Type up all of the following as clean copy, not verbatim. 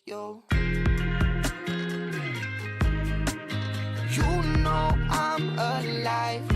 you. You know I'm alive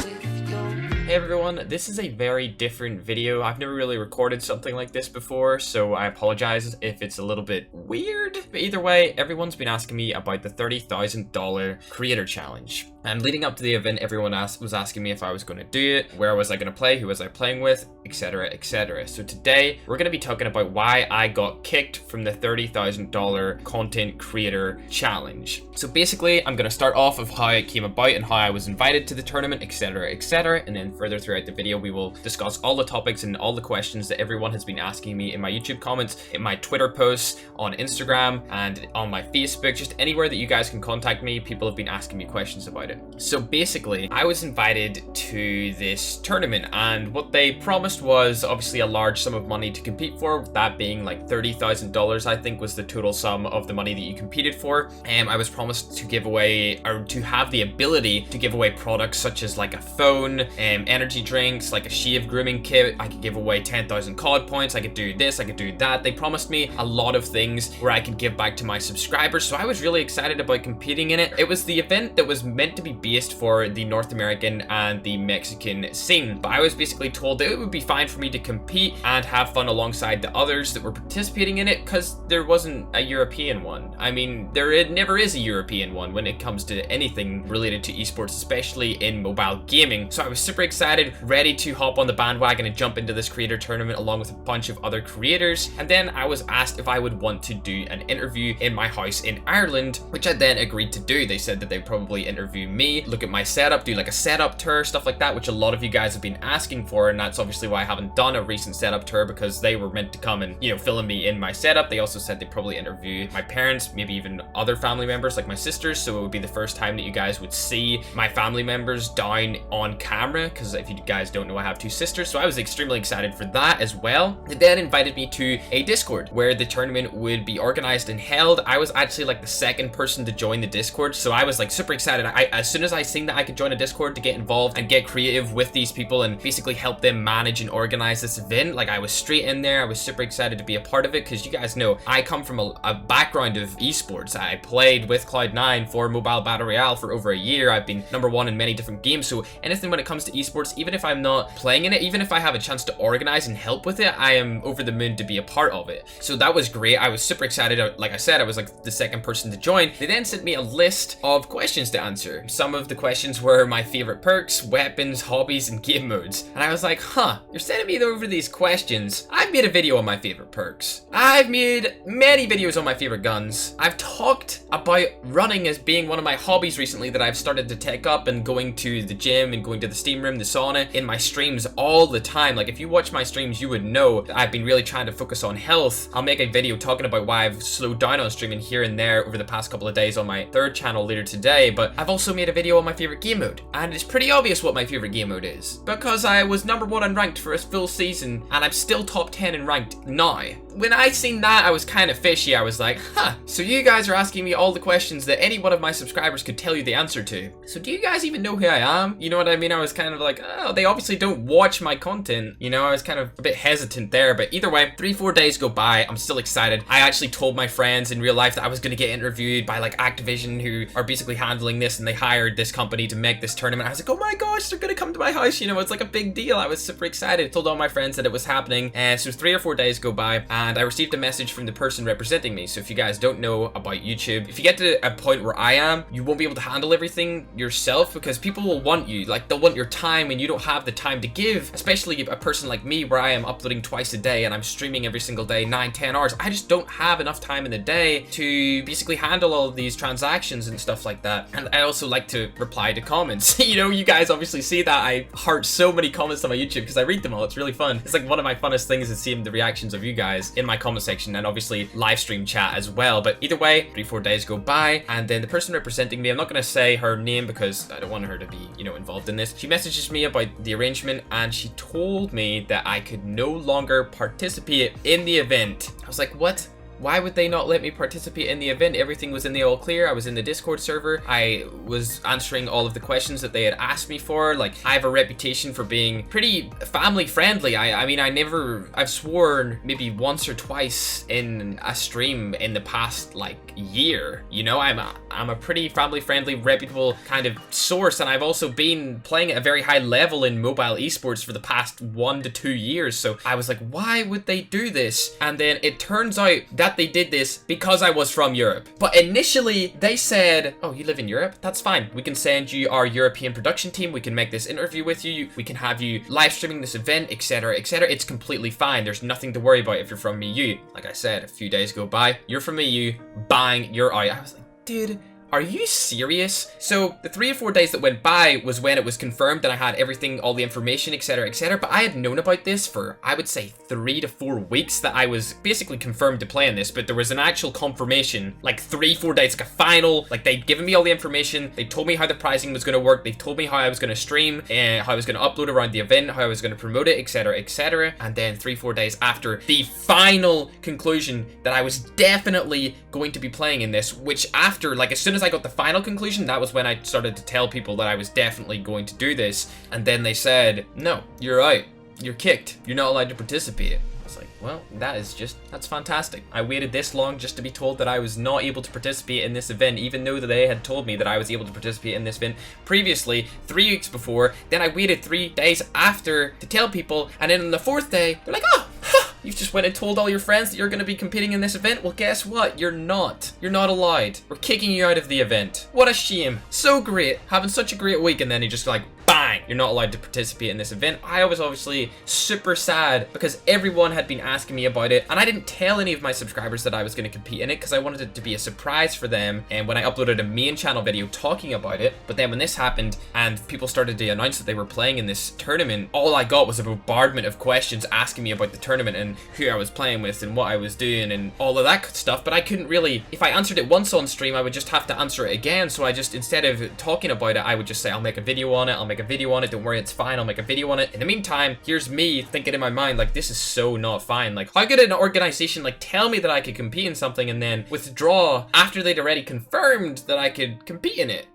with you. Hey everyone, this is a very different video. I've never really recorded something like this before, so I apologize if it's a little bit weird. But either way, everyone's been asking me about the $30,000 creator challenge. And leading up to the event, everyone was asking me if I was going to do it, where was I going to play, who was I playing with, etc, etc. So today, we're going to be talking about why I got kicked from the $30,000 content creator challenge. So basically, I'm going to start off of how it came about and how I was invited to the tournament, etc, etc. And then further throughout the video, we will discuss all the topics and all the questions that everyone has been asking me in my YouTube comments, in my Twitter posts, on Instagram, and on my Facebook, just anywhere that you guys can contact me. People have been asking me questions about it. So basically, I was invited to this tournament, and what they promised was obviously a large sum of money to compete for, that being like $30,000, I think was the total sum of the money that you competed for. And I was promised to give away, or to have the ability to give away products such as like a phone, energy drinks, like a shave grooming kit. I could give away 10,000 COD points. I could do this, I could do that. They promised me a lot of things where I could give back to my subscribers, so I was really excited about competing in it. It was the event that was meant to be based for the North American and the Mexican scene, but I was basically told that it would be fine for me to compete and have fun alongside the others that were participating in it, because there wasn't a European one. I mean, there never is a European one when it comes to anything related to esports, especially in mobile gaming. So I was super excited, ready to hop on the bandwagon and jump into this creator tournament along with a bunch of other creators. And then I was asked if I would want to do an interview in my house in Ireland, which I then agreed to do. They said that they'd probably interview me, look at my setup, do like a setup tour, stuff like that, which a lot of you guys have been asking for, and that's obviously why I haven't done a recent setup tour, because they were meant to come and, you know, film me in my setup. They also said they'd probably interview my parents, maybe even other family members like my sisters, so it would be the first time that you guys would see my family members down on camera, because if you guys don't know, I have two sisters, so I was extremely excited for that as well. They then invited me to a Discord where the tournament would be organized and held. I was actually like the second person to join the Discord, so I was like super excited. As soon as I seen that I could join a Discord to get involved and get creative with these people and basically help them manage and organize this event, like I was straight in there. I was super excited to be a part of it, because you guys know I come from a background of esports. I played with Cloud9 for Mobile Battle Royale for over a year. I've been #1 in many different games, so anything when it comes to esports, even if I'm not playing in it, even if I have a chance to organize and help with it, I am over the moon to be a part of it. So that was great. I was super excited. Like I said, I was like the second person to join. They then sent me a list of questions to answer. Some of the questions were my favorite perks, weapons, hobbies, and game modes. And I was like, you're sending me over these questions. I've made a video on my favorite perks. I've made many videos on my favorite guns. I've talked about running as being one of my hobbies recently that I've started to take up, and going to the gym and going to the steam room, the sauna, in my streams all the time. Like if you watch my streams, you would know that I've been really trying to focus on health. I'll make a video talking about why I've slowed down on streaming here and there over the past couple of days on my third channel later today, but I've also made a video on my favorite game mode, and it's pretty obvious what my favorite game mode is, because I was #1 in ranked for a full season, and I'm still top 10 in ranked now. When I seen that, I was kind of fishy. I was like, so you guys are asking me all the questions that any one of my subscribers could tell you the answer to. So do you guys even know who I am? You know what I mean? I was kind of like, oh, they obviously don't watch my content. You know, I was kind of a bit hesitant there, but either way, 3-4 days go by. I'm still excited. I actually told my friends in real life that I was going to get interviewed by like Activision, who are basically handling this, and they hired this company to make this tournament. I was like, oh my gosh, they're going to come to my house. You know, it's like a big deal. I was super excited. Told all my friends that it was happening. And so 3 or 4 days go by, and I received a message from the person representing me. So if you guys don't know about YouTube, if you get to a point where I am, you won't be able to handle everything yourself, because people will want you, like they'll want your time, and you don't have the time to give, especially a person like me where I am uploading twice a day and I'm streaming every single day, 9-10 hours. I just don't have enough time in the day to basically handle all of these transactions and stuff like that. And I also like to reply to comments. You know, you guys obviously see that I heart so many comments on my YouTube because I read them all. It's really fun. It's like one of my funnest things is seeing the reactions of you guys in my comment section, and obviously live stream chat as well. But either way, 3-4 days go by, and then the person representing me, I'm not going to say her name because I don't want her to be, you know, involved in this. She messages me about the arrangement, and she told me that I could no longer participate in the event. I was like, what? why would they not let me participate in the event? Everything was in the all clear. I was in the Discord server. I was answering all of the questions that they had asked me for. Like, I have a reputation for being pretty family friendly. I mean, I've sworn maybe once or twice in a stream in the past like year. You know, I'm a pretty family friendly, reputable kind of source, and I've also been playing at a very high level in mobile esports for the past 1 to 2 years. So I was like, why would they do this? And then it turns out that they did this because I was from Europe. But initially they said, oh, you live in Europe? That's fine. We can send you our European production team. We can make this interview with you. We can have you live streaming this event, etc., etc. It's completely fine. There's nothing to worry about if you're from EU. Like I said, a few days go by, you're from EU, bang, you're out. I was like, dude, are you serious? So the 3 or 4 days that went by was when it was confirmed that I had everything, all the information, etc., etc. But I had known about this for, I would say, 3 to 4 weeks that I was basically confirmed to play in this. But there was an actual confirmation, like 3, 4 days, like a final. Like, they'd given me all the information. They told me how the pricing was going to work. They told me how I was going to stream, how I was going to upload around the event, how I was going to promote it, etc., etc. And then 3, 4 days after the final conclusion that I was definitely going to be playing in this, which after, like, as soon as I got the final conclusion, that was when I started to tell people that I was definitely going to do this. And then they said, no, you're out. You're kicked. You're not allowed to participate. I was like, well, that's fantastic. I waited this long just to be told that I was not able to participate in this event, even though that they had told me that I was able to participate in this event previously, 3 weeks before. Then I waited 3 days after to tell people, and then on the 4th day, they're like, oh, you've just went and told all your friends that you're going to be competing in this event? Well, guess what? You're not. You're not allowed. We're kicking you out of the event. What a shame. So great. Having such a great week, and then you just like, bang, you're not allowed to participate in this event. I was obviously super sad because everyone had been asking me about it, and I didn't tell any of my subscribers that I was going to compete in it because I wanted it to be a surprise for them, and when I uploaded a main channel video talking about it. But then when this happened and people started to announce that they were playing in this tournament, all I got was a bombardment of questions asking me about the tournament and who I was playing with and what I was doing and all of that stuff. But I couldn't really, if I answered it once on stream, I would just have to answer it again. So I just, instead of talking about it, I would just say, I'll make a video on it, don't worry, it's fine, I'll make a video on it. In the meantime, here's me thinking in my mind, like, this is so not fine. Like, how could an organization like tell me that I could compete in something and then withdraw after they'd already confirmed that I could compete in it?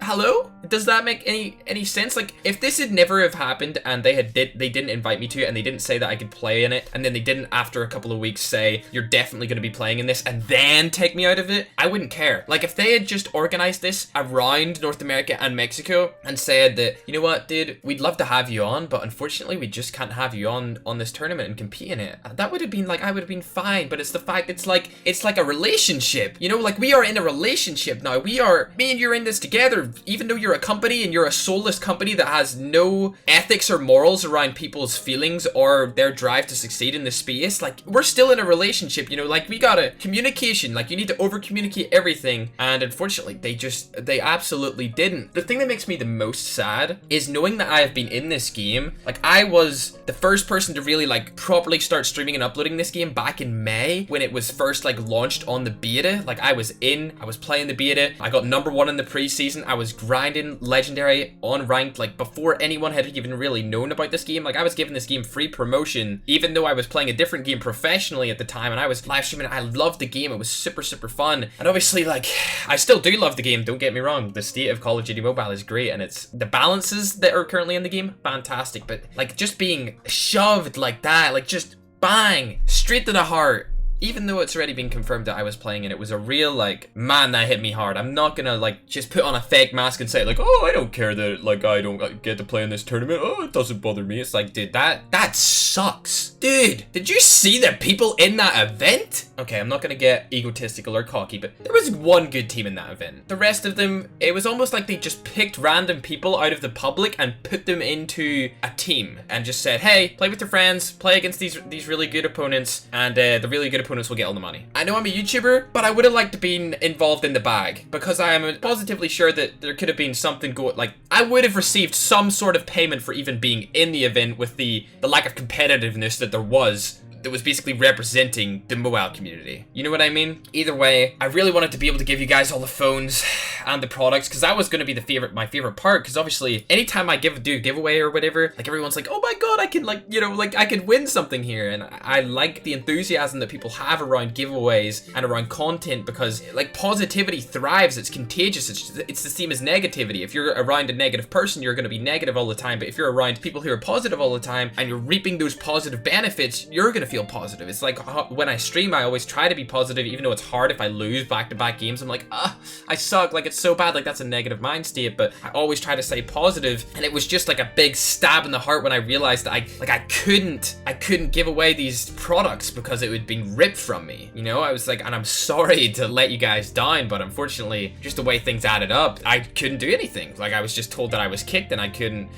Hello? Does that make any sense? Like, if this had never have happened and they didn't invite me to it and they didn't say that I could play in it, and then they didn't after a couple of weeks say you're definitely going to be playing in this and then take me out of it, I wouldn't care. Like, if they had just organized this around North America and Mexico and said that, you know what, dude, we'd love to have you on, but unfortunately we just can't have you on this tournament and compete in it, that would have been like, I would have been fine. But it's the fact it's like a relationship, you know, like we are in a relationship now. Me and you're in this together, even though you're a company and you're a soulless company that has no ethics or morals around people's feelings or their drive to succeed in this space. Like, we're still in a relationship, you know, like we gotta communication, like you need to over communicate everything. And unfortunately they absolutely didn't. The thing that makes me the most sad is knowing that I have been in this game. Like, I was the first person to really like properly start streaming and uploading this game back in May when it was first like launched on the beta. Like, I was playing the beta. I got #1 in the preseason. I was grinding legendary on ranked, like before anyone had even really known about this game. Like, I was giving this game free promotion, even though I was playing a different game professionally at the time, and I was live streaming. I loved the game. It was super fun. And obviously, like, I still do love the game, don't get me wrong. The state of Call of Duty Mobile is great, and it's the balances that are currently in the game, fantastic. But like, just being shoved like that, like just bang, straight to the heart. Even though it's already been confirmed that I was playing and it was a real, like, man, that hit me hard. I'm not gonna, like, just put on a fake mask and say, like, oh, I don't care that, like, I don't get to play in this tournament. Oh, it doesn't bother me. It's like, dude, that sucks. Dude, did you see the people in that event? Okay, I'm not gonna get egotistical or cocky, but there was one good team in that event. The rest of them, it was almost like they just picked random people out of the public and put them into a team and just said, hey, play with your friends, play against these really good opponents, and the really good opponents will get all the money. I know I'm a YouTuber, but I would have liked to be involved in the bag because I am positively sure that there could have been something like, I would have received some sort of payment for even being in the event with the lack of competitiveness that there was that was basically representing the mobile community. You know what I mean? Either way, I really wanted to be able to give you guys all the phones and the products, because that was going to be my favorite part, because obviously anytime I do a giveaway or whatever, like everyone's like, oh my god, I can, like, you know, like I could win something here. And I like the enthusiasm that people have around giveaways and around content, because like positivity thrives, it's contagious, it's the same as negativity. If you're around a negative person, you're going to be negative all the time, but if you're around people who are positive all the time and you're reaping those positive benefits, you're going to feel positive. It's like when I stream, I always try to be positive, even though it's hard. If I lose back-to-back games, I'm like, I suck, like it's so bad, like that's a negative mind state, but I always try to stay positive. And it was just like a big stab in the heart when I realized that I couldn't give away these products because it would be ripped from me. You know, I was like, and I'm sorry to let you guys down, but unfortunately, just the way things added up, I couldn't do anything. Like I was just told that I was kicked and I couldn't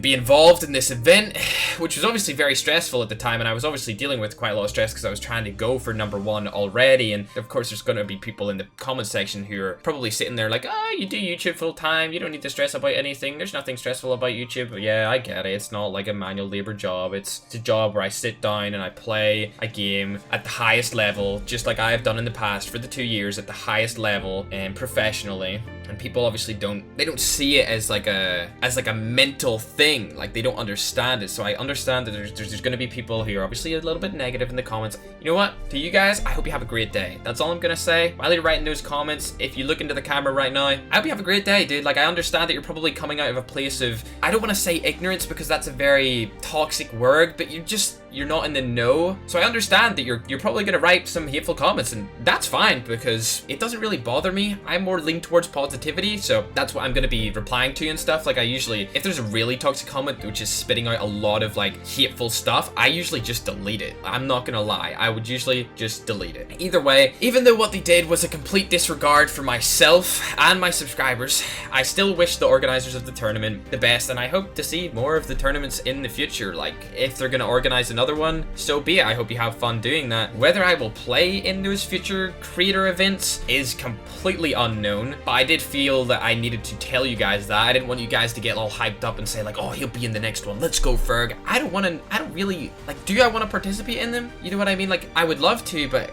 be involved in this event, which was obviously very stressful at the time, and I was obviously dealing with quite a lot of stress because I was trying to go for #1 already. And of course there's going to be people in the comment section who are probably sitting there like, you do YouTube full time, you don't need to stress about anything, there's nothing stressful about YouTube. But yeah, I get it, it's not like a manual labor job, it's a job where I sit down and I play a game at the highest level, just like I have done in the past for the 2 years, at the highest level and professionally. And people obviously don't see it as like a mental thing, like they don't understand it. So I understand that there's going to be people who are obviously a little bit negative in the comments. You know what, to you guys, I hope you have a great day. That's all I'm gonna say. While you're writing those comments, if you look into the camera right now, I hope you have a great day, dude. Like I understand that you're probably coming out of a place of, I don't want to say ignorance because that's a very toxic word, but you're not in the know. So I understand that you're probably gonna write some hateful comments, and that's fine because it doesn't really bother me. I'm more leaned towards positivity, so that's what I'm gonna be replying to and stuff. Like I usually, if there's a really toxic comment which is spitting out a lot of like hateful stuff, I usually just delete it. I'm not gonna lie, I would usually just delete it. Either way, even though what they did was a complete disregard for myself and my subscribers, I still wish the organizers of the tournament the best, and I hope to see more of the tournaments in the future. Like if they're gonna organize another one, so be it. I hope you have fun doing that. Whether I will play in those future creator events is completely unknown, but I did feel that I needed to tell you guys that. I didn't want you guys to get all hyped up and say like, oh, he'll be in the next one, let's go Ferg. I don't really, like, do I want to participate in them? You know what I mean? Like I would love to, but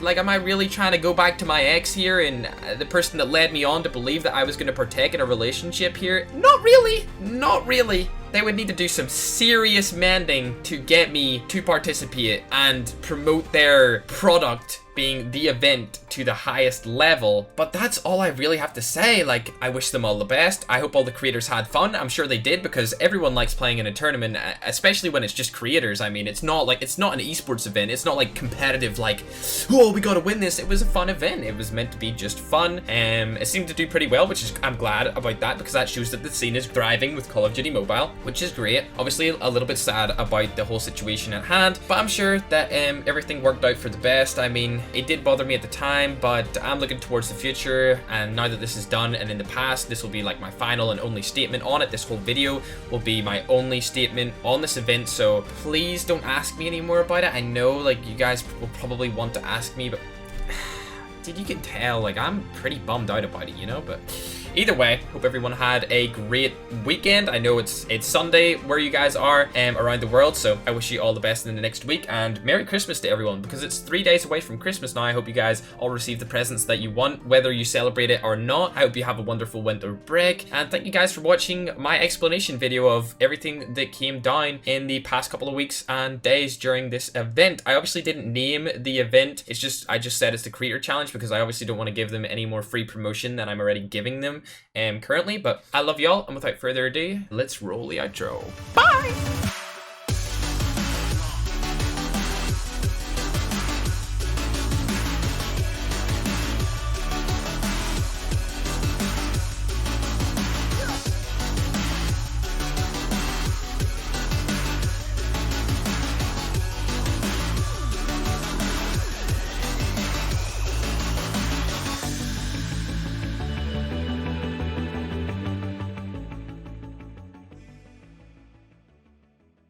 like, am I really trying to go back to my ex here and the person that led me on to believe that I was going to partake in a relationship here? Not really. Not really. They would need to do some serious mending to get me to participate and promote their product being the event to the highest level. But that's all I really have to say. Like, I wish them all the best. I hope all the creators had fun. I'm sure they did, because everyone likes playing in a tournament, especially when it's just creators. I mean, it's not an esports event. It's not like competitive, like, oh, we gotta win this. It was a fun event. It was meant to be just fun. It seemed to do pretty well, which is, I'm glad about that, because that shows that the scene is thriving with Call of Duty Mobile, which is great. Obviously a little bit sad about the whole situation at hand, but I'm sure that everything worked out for the best. I mean, it did bother me at the time, but I'm looking towards the future, and now that this is done and in the past, this will be like my final and only statement on it. This whole video will be my only statement on this event, so please don't ask me anymore about it. I know, like, you guys will probably want to ask me, but dude, you can tell, like, I'm pretty bummed out about it, you know. But either way, hope everyone had a great weekend. I know it's Sunday where you guys are around the world, so I wish you all the best in the next week, and Merry Christmas to everyone, because it's 3 days away from Christmas now. I hope you guys all receive the presents that you want, whether you celebrate it or not. I hope you have a wonderful winter break, and thank you guys for watching my explanation video of everything that came down in the past couple of weeks and days during this event. I obviously didn't name the event, it's just, I just said it's the Creator Challenge, because I obviously don't want to give them any more free promotion than I'm already giving them currently. But I love y'all, and without further ado, let's roll the outro. Bye!